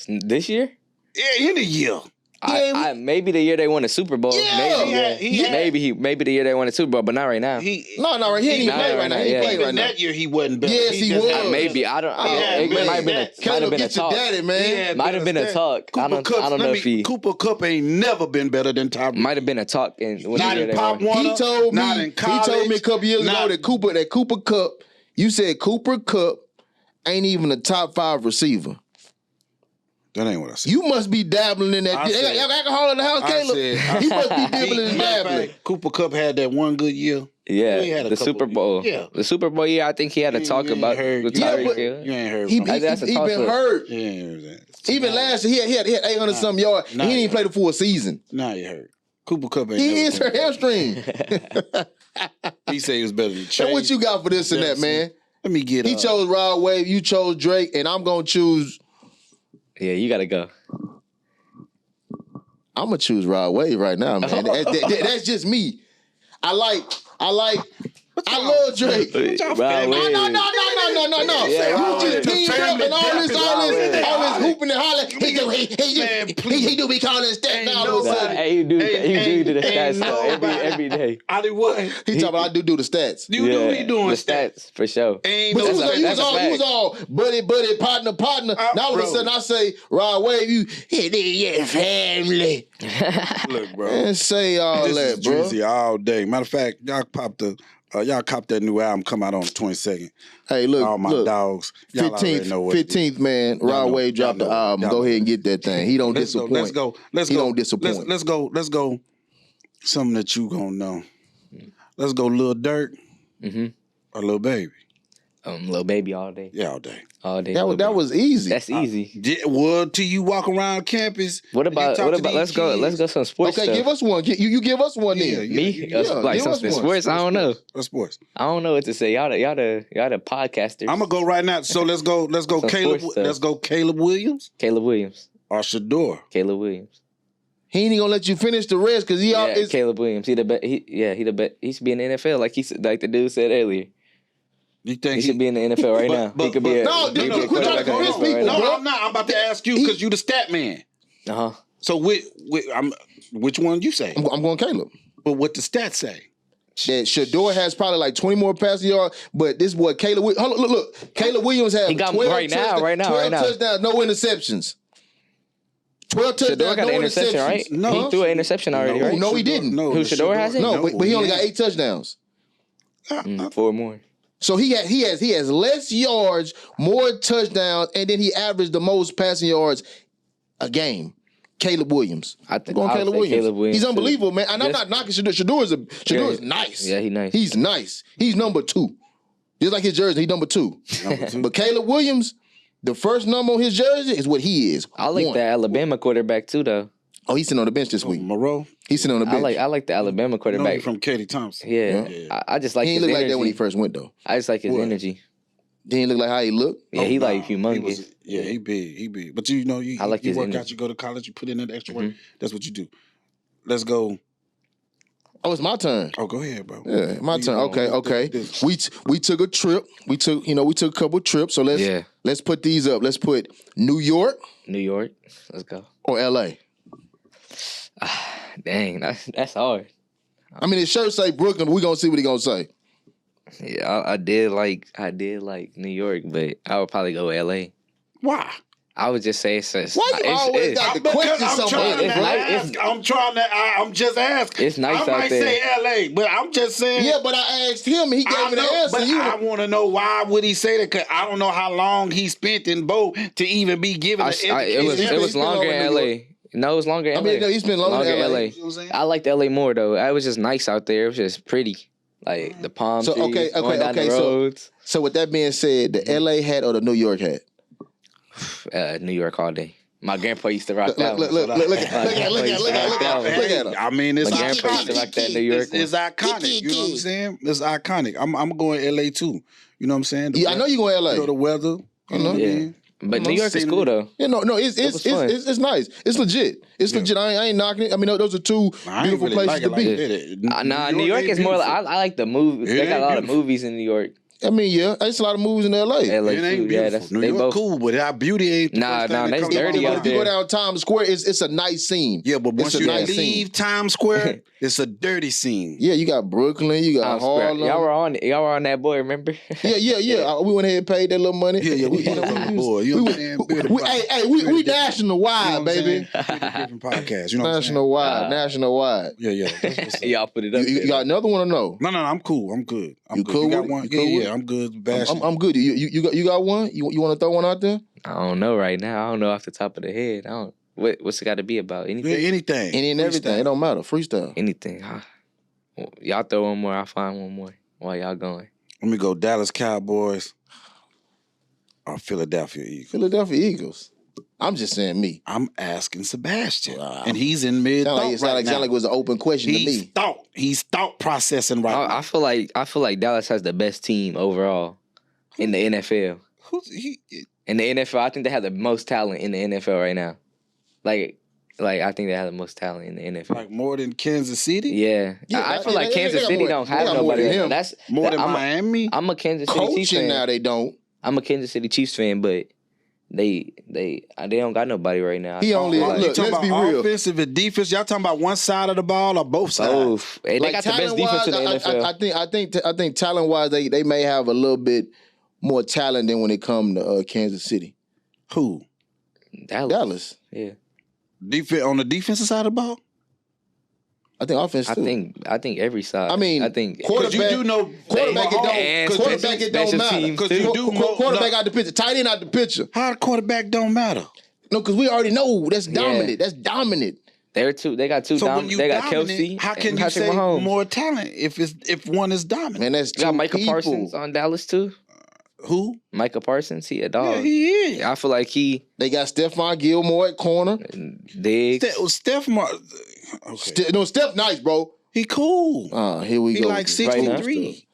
This year? Yeah, in a year. Yeah, Maybe the year they won the Super Bowl. Yeah. Maybe the year they won the Super Bowl, but not right now. He No, he ain't even Nah, play right now. He yeah. ain't play even right now. that year he wasn't better. Yes, he just was. had- Maybe I don't. Yeah, It man, might have been a Caleb, might have been a get your talk. daddy, man. He had Might have been a better talk. I Cooper Kupp, don't know if he Cooper Kupp ain't never been better than Tyreek. might have been a talk. And Not in Pop Warner. He told me. Not in He told me a college, couple years not- ago that Cooper Kupp. You said Cooper Kupp ain't even a top 5 receiver. That ain't what I said. You must be dabbling in that. I They said- got alcohol in the house, I Caleb. said- He must be dibbling and Matter of dabbling. fact, Cooper Kupp had that one good year. Yeah, He had a the couple- Super Bowl. yeah. The Super Bowl year. I think he had a talk You ain't about heard- with you ain't Tyreek but- Hill. You ain't heard He from him. That's a been toss-up. hurt. You ain't heard that. Even last year, he had 800 some yards. Nah, He didn't even yeah. play the full season. Nah, you heard. Cooper Kupp ain't He never is her been- hamstring. He said he was better than Chase. And what you got for this and that, man? Let me get He chose Rod Wave, you chose Drake, and I'm gonna choose. Yeah, you gotta go. I'm gonna choose Rod Wave right now, man. That's just me. I love Drake. y'all Rod family? Wave. No. Yeah, You Rod just Wave. teamed up and all this hooping and hollering. Man, please. He do be calling stats Ain't now all of a Nah, sudden. hey, you do Ain't- the ain't stats though, nobody- every day. I did what? He talking about I do the stats. You do what he doing? the stats for sure. Ain't But no he That's a was fact. all buddy, partner. Now all of a bro. sudden I say Rod Wave, yeah, family. Look, bro. And say all This that, is bro. Drizzy all day. Matter of fact, y'all copped that new album come out on the 22nd. Hey, look, All my dogs. Y'all already know what it is. 15th, man. Rod know. Wave dropped the Y'all know. album. Y'all Go know. ahead and get that thing. He don't disappoint. Let's go. He don't disappoint. Let's go. Something that you gonna know. Let's go, Lil Durk or Lil Baby. Little Baby all day. Yeah, all day. All day. That was easy. That's easy. Yeah, well, till you walk around campus. What and you about talk to these let's go some sports Okay, stuff. give us one. You give us one Yeah, then. yeah. Me? Yeah, Like give us something one. sports? I don't know. What sports? I don't know what to say. Y'all the podcasters. I'm gonna go right now. So let's go. Some Caleb. sports stuff. Let's go. Caleb Williams Caleb Williams. or Shador. Caleb Williams. He ain't gonna let you finish the rest because he Yeah, is. Caleb Williams. He the best. He the best. He should be in the NFL like the dude said earlier. You think He should be in the NFL right now. He could be a No, he could no, be a quit trying to quarterback in the convince NFL right people, now. bro. No, I'm not. I'm about to ask you because you the stat man. Uh-huh. So which one you say? I'm going Caleb. But what the stats say? That Shador has probably like 20 more passing yards, but this boy Caleb. Hold on, look. Caleb Williams has He got 12 right now, touchdowns, right now, 12 right now. touchdowns, no interceptions. 12 Shador touchdowns, got no an interception, interceptions. right? No. He threw an interception already, right? No, he didn't. No, Who, Shador has it? No, but he only got had- 8 touchdowns. 4 more. So he has less yards, more touchdowns, and then he averaged the most passing yards a game. Caleb Williams. I think I'm going I would Caleb say Williams. Caleb Williams, He's too. unbelievable, man. And I'm Just- not knocking Shador. Shador is nice. Yeah, he nice. He's nice. He's number 2. Just like his jersey, he's number 2. But Caleb Williams, the first number on his jersey is what he is. I like 1. the Alabama quarterback too, though. Oh, he's sitting on the bench this week. Moreau. He's sitting on the bench. I like the Alabama No, quarterback. from Katie Thompson. Yeah, Yeah. I just like he his didn't look energy. like that when he first went, though. I just like his What? energy. He didn't look like how he looked. Yeah, he like Nah, humongous. he big. But you know, you I like you his work energy. out, you go to college, you put in that extra work. That's what you do. Let's go. Oh, it's my turn. Oh, go ahead, bro. Yeah, my Where you turn. going? Okay. This- We took a trip. We took a couple trips. So let's put these up. Let's put New York New York. Let's go. or LA. Dang, that's hard. I mean, his shirt say Brooklyn, but we gonna see what he gonna say. Yeah, I did like New York, but I would probably go LA. Why? I would just say it's just. Why you always got to question somebody? I'm just asking. It's nice out there. I might say LA, but I'm just saying. Yeah, but I asked him, and he gave me the answer. But I want to know why would he say that? Because I don't know how long he spent in both to even be given the education. It was longer in LA. No, it was longer in LA. I mean, no, he spent longer in LA. You know I liked LA more though. It was just nice out there. It was just pretty. Like the palm trees, going down the roads. So with that being said, the LA hat or the New York hat? New York all day. My grandpa used to rock that. Look at him. I mean, it's my grandpa used to rock that New York. It's iconic. You know what I'm saying? It's iconic. I'm going LA too. You know what I'm saying? Yeah, I know you going LA. You know, the weather. You know what I mean? But New York is cool though. Yeah, no, it's nice. It's legit. It's legit. I ain't knocking it. I mean, those are two beautiful places to be. Nah, New York is more like I like the movies. They got a lot of movies in New York. I mean, yeah, there's a lot of movies in LA. It ain't beautiful. New York cool, but our beauty ain't. Nah, that's dirty out there. If you go down Times Square, it's a nice scene. Yeah, but once you leave Times Square, it's a dirty scene. Yeah, you got Brooklyn, you got Harlem. Y'all were on that boy, remember? Yeah. We went ahead and paid that little money. Yeah, we on the boy. We national wide, baby. Different podcast. You know national wide. Yeah. Y'all put it up. You got another one or no? No, I'm cool. I'm good. You cool? You got one? Yeah, I'm good. I'm good. You got one? You want to throw one out there? I don't know right now. I don't know off the top of the head. What's it got to be about? Anything? Yeah, anything. Any and everything. It don't matter. Freestyle. Anything. Y'all throw one more. I'll find one more while y'all going. Let me go Dallas Cowboys or Philadelphia Eagles. Philadelphia Eagles. I'm just saying me. I'm asking Sebastian. And he's in mid-thought It sound like it was an open question to me. He's thought processing right now. I feel like Dallas has the best team overall in the NFL. In the NFL, I think they have the most talent in the NFL right now. Like I think they have the most talent in the NFL. Like more than Kansas City? Yeah. I feel like Kansas City don't have nobody. That's more than Miami? I'm a Kansas City Chiefs fan. Coaching now they don't. I'm a Kansas City Chiefs fan, but they don't got nobody right now. He only look. Let's be real. Offensive and defense. Y'all talking about one side of the ball or both sides? Both. They got the best defense in the NFL. I think talent wise, they may have a little bit more talent than when it comes to Kansas City. Who? Dallas. Yeah. Defense on the defensive side of the ball. I think offense too. I think every side. I mean, I think quarterback. You do know quarterback it don't matter. Because you do quarterback out the picture. Tight end out the picture. How the quarterback don't matter? No, because we already know that's dominant. Yeah. That's dominant. They got two dominant. They got Kelsey. How can you say Mahomes. more talent if one is dominant? Man, that's got Micah Parsons on Dallas too. Who? Micah Parsons. He a dog. Yeah, he is. I feel like They got Stephon Gilmore at corner. Diggs. Steph nice, bro. He cool. Here we go. He like 6'3".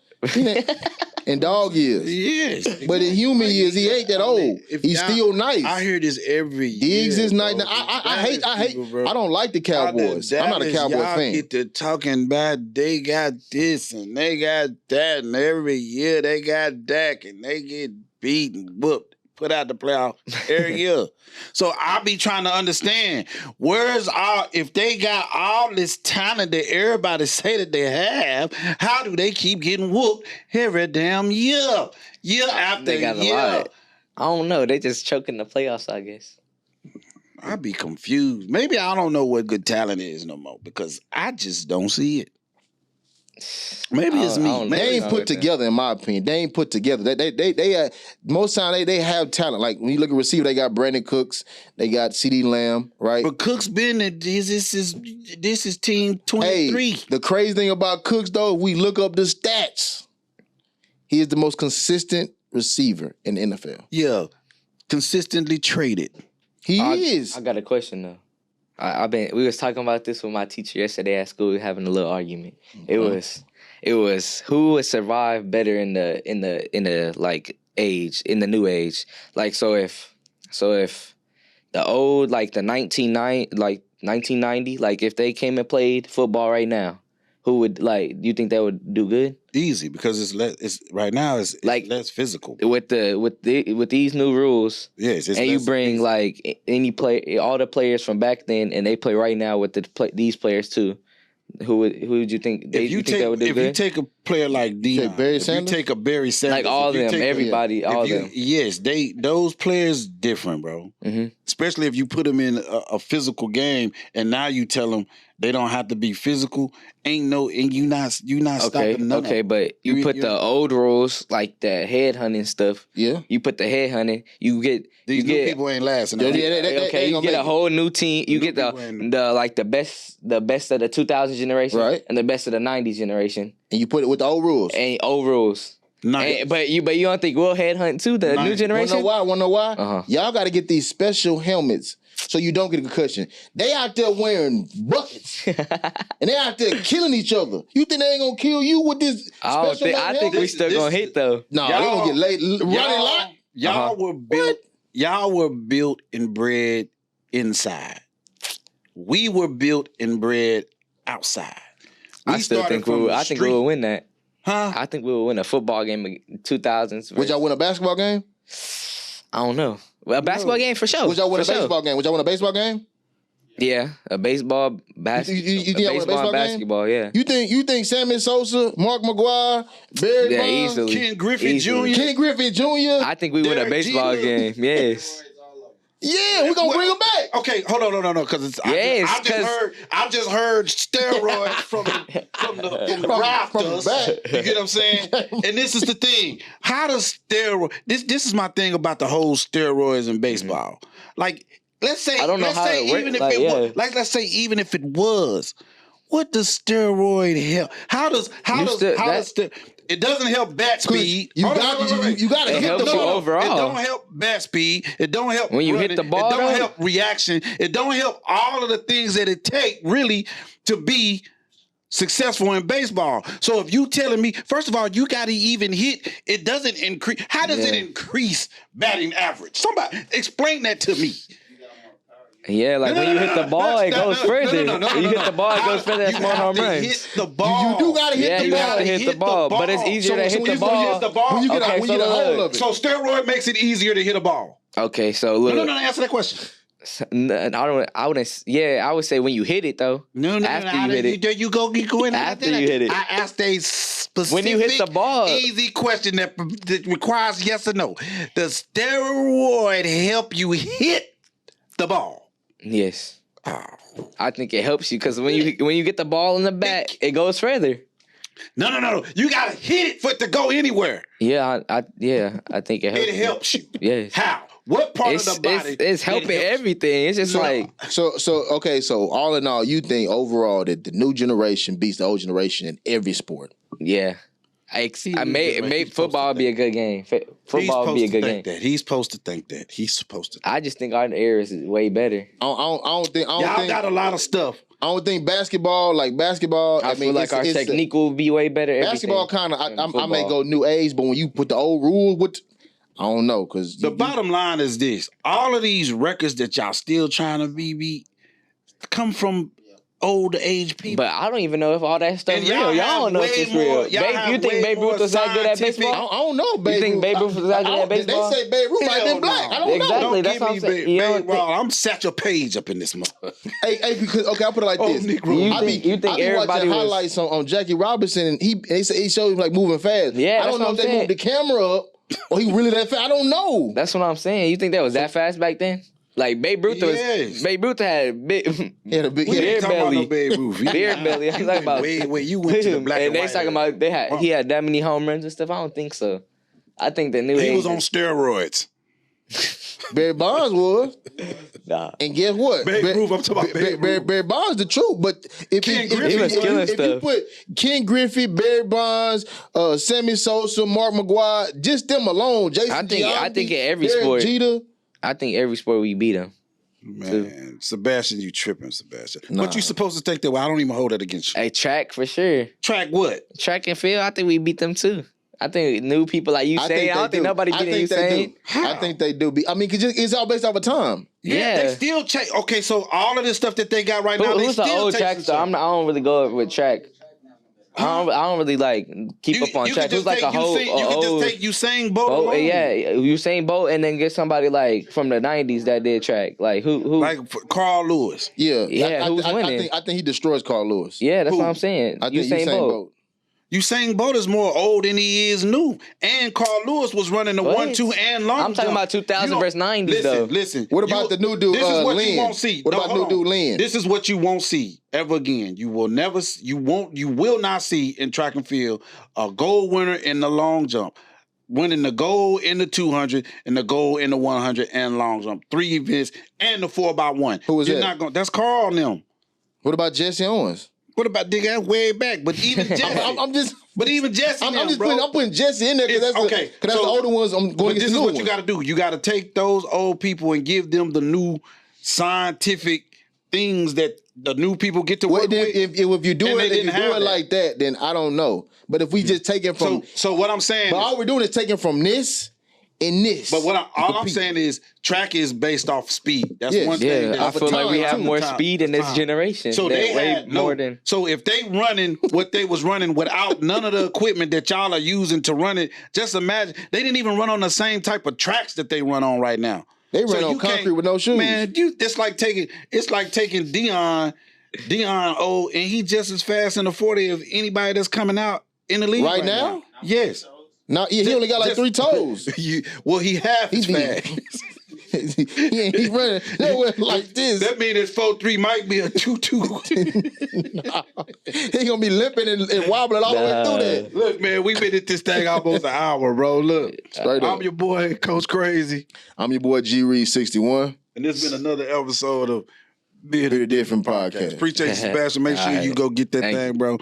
In dog years. Yes. But in human years, he ain't that old. He's still nice. I hear this every year. Diggs is nice. I hate. I don't like the Cowboys. I'm not a Cowboy fan. Get to talking about they got this and they got that, and every year they got Dak and they get beaten, whooped, put out the playoff every year. So I be trying to understand if they got all this talent that everybody say that they have, how do they keep getting whooped every damn year? Year after they got year. A lot. I don't know. They just choking the playoffs, I guess. I be confused. Maybe I don't know what good talent is no more because I just don't see it. Maybe it's me. They ain't put together, in my opinion. They ain't put together. They most time they have talent. Like when you look at receiver, they got Brandon Cooks, they got CeeDee Lamb, right? But Cooks been this is team 23. Hey, the crazy thing about Cooks though, if we look up the stats, he is the most consistent receiver in the NFL. Yeah, consistently traded. He is. I got a question though. We was talking about this with my teacher yesterday at school. We were having a little argument. Mm-hmm. It was who would survive better in the like age, in the new age. Like so if the old like the 1990, like if they came and played football right now, who would do you think they would do good? Easy, because it's right now it's like less physical. With these new rules. Yes, and you bring easy. Like all the players from back then and they play right now with these players too. Who would you think? If you take a player like Deion, Barry Sanders? you take a Barry Sanders, Like all of them, everybody, all of them. Yes, those players different, bro. Mm-hmm. Especially if you put them in a physical game, and now you tell them they don't have to be physical. And you not stopping none. Okay, but you put the old rules like the head hunting stuff. Yeah. You put the head hunting. You get these new people ain't lasting. You get a whole new team. You get the best of the 2000 generation, right, and the best of the 90s generation, and you put it with the old rules. And old rules. Nice. But you don't think we'll headhunt too the new generation? Wanna know why? Uh-huh. Y'all got to get these special helmets so you don't get a concussion. They out there wearing buckets and they out there killing each other. You think they ain't gonna kill you with this? I think we still gonna hit though. No, they gonna get laid running lot. Y'all were built. Y'all were built and bred inside. We were built and bred outside. I think we will win that. Huh? I think we will win a football game in 2000s. Would y'all win a basketball game? I don't know. Well, a basketball game for sure. Would y'all win a baseball game? Would y'all win a baseball game? Yeah, a baseball, basketball, yeah. You think Sammy Sosa, Mark McGwire, Barry Bonds, easily. Ken Griffey Jr. I think we win a baseball game. Yes. Yeah, we're gonna bring them back. Okay, hold on, because I just heard steroids from the rafters. You get what I'm saying? And this is the thing. How does steroid? This is my thing about the whole steroids in baseball. Like, let's say even if it was, what does steroid help? How does it doesn't help bat speed. You got to hit the ball overall. It don't help bat speed. It don't help when you running. hit the ball. It don't help reaction. It don't help all of the things that it take really to be successful in baseball. So if you telling me, first of all, you got to even hit. It doesn't increase. How does it increase batting average? Somebody explain that to me. Yeah, like when you hit the ball, it goes further. When you hit the ball, it goes further. That's more home runs. Hit the ball. You do gotta hit the ball. You have to hit the ball, but it's easier to hit the ball. When you get a hold of it. So steroid makes it easier to hit a ball. Okay, so look. No, answer that question. I wouldn't. Yeah, I would say when you hit it though. No. After you hit it. There you go in. After you hit it. I asked a specific, when you hit the ball, easy question that requires yes or no. Does steroid help you hit the ball? Yes. Oh. I think it helps you because when you get the ball in the bat, it goes further. No. You gotta hit it for it to go anywhere. Yeah, I think it helps. It helps you. Yes. How? What part of the body? It's helping everything. It's just so all in all, you think overall that the new generation beats the old generation in every sport? Yeah. I made football be a good game. Football be a good game. He's supposed to think that. He's supposed to. I just think our era is way better. I don't think. Y'all got a lot of stuff. I don't think basketball. I feel like our technique will be way better. Basketball kind of. I may go new age, but when you put the old rule, I don't know because the bottom line is this: all of these records that y'all still trying to be come from old age people. But I don't even know if all that stuff is real. Y'all don't know if it's real. You think Babe Ruth was that good at baseball? I don't know, Babe. You think Babe Ruth was that good at baseball? They say Babe Ruth might been black. I don't know. Exactly. That's what I'm saying. I'm Satchel Paige up in this motherfucker. Hey, because I'll put it like this. You think everybody watching highlights on Jackie Robinson, and he showed him like moving fast. Yeah, I don't know if they moved the camera up or he really that fast. I don't know. That's what I'm saying. You think that was that fast back then? Like Babe Ruth had big, beard belly. Beard belly. I'm talking about. Wait, you went to the black and they talking about he had that many home runs and stuff. I don't think so. I think the new he was on steroids. Barry Bonds was. Nah. And guess what? Babe Ruth, I'm talking about Barry Bonds the truth. But if you put Ken Griffey, Barry Bonds, Sammy Sosa, Mark McGwire, just them alone, Jason I think in every Derek sport. Jeter. I think every sport we beat them. Man, Sebastian, you tripping, Sebastian. Nah. But you supposed to think that I don't even hold that against you. Hey, track for sure. Track what? Track and field, I think we beat them too. I think new people like Usain. I don't think nobody beating Usain. I think they do. I mean, cause it's all based off of time. Yeah, they still check. Okay, so all of this stuff that they got right now, they who's still the old track star? I don't really go with track. I don't really like keep up on track. Who's like a whole you can just take Usain Bolt alone. Yeah, Usain Bolt, and then get somebody like from the '90s that did track. Like who? Like Carl Lewis. Yeah. Who's winning? I think he destroys Carl Lewis. Yeah, that's what I'm saying. I think Usain Bolt. Usain Bolt is more old than he is new. And Carl Lewis was running the 1-2 and long I'm talking about 2000 versus 90s, though. Listen. What about the new dude, This is what Lynn? you won't see. What about new dude, Lynn? This is what you won't see ever again. You will not see in track and field a gold winner in the long jump. Winning the gold in the 200 and the gold in the 100 and long jump. 3 events and the 4x1. Who was that? That's Carl and them. What about Jesse Owens? What about Dick? That's way back. But even Jesse. But even Jesse. I'm putting Jesse in there because that's the older ones. I'm going to get the new one. This is what you got to do. You got to take those old people and give them the new scientific things that the new people get to work with. If you do it like that, then I don't know. But if we just take it from, so what I'm saying, but all we're doing is taking from this and this. But all I'm saying is track is based off speed. That's one thing. I feel like we have more speed in this generation. So they had more than. So if they running what they was running without none of the equipment that y'all are using to run it, just imagine they didn't even run on the same type of tracks that they run on right now. They run on concrete with no shoes. Man, it's like taking Deion old and he just as fast in the 40 as anybody that's coming out in the league right now. Yes. No, he only got like 3 toes. He half as fast. He running nowhere like this. That means his 4.3 might be a 2.2. Nah, he gonna be limping and wobbling all the way through that. Look, man, we been at this thing almost an hour, bro. Look, I'm your boy, Coach Crazy. I'm your boy, G Reed 61. And this has been another episode of Bit Different Podcast. Appreciate you, Sebastian. Make sure you go get that thing, bro.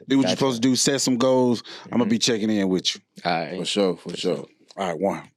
Do what you're supposed to do. Set some goals. I'm going to be checking in with you. All right. For sure. All right, 1.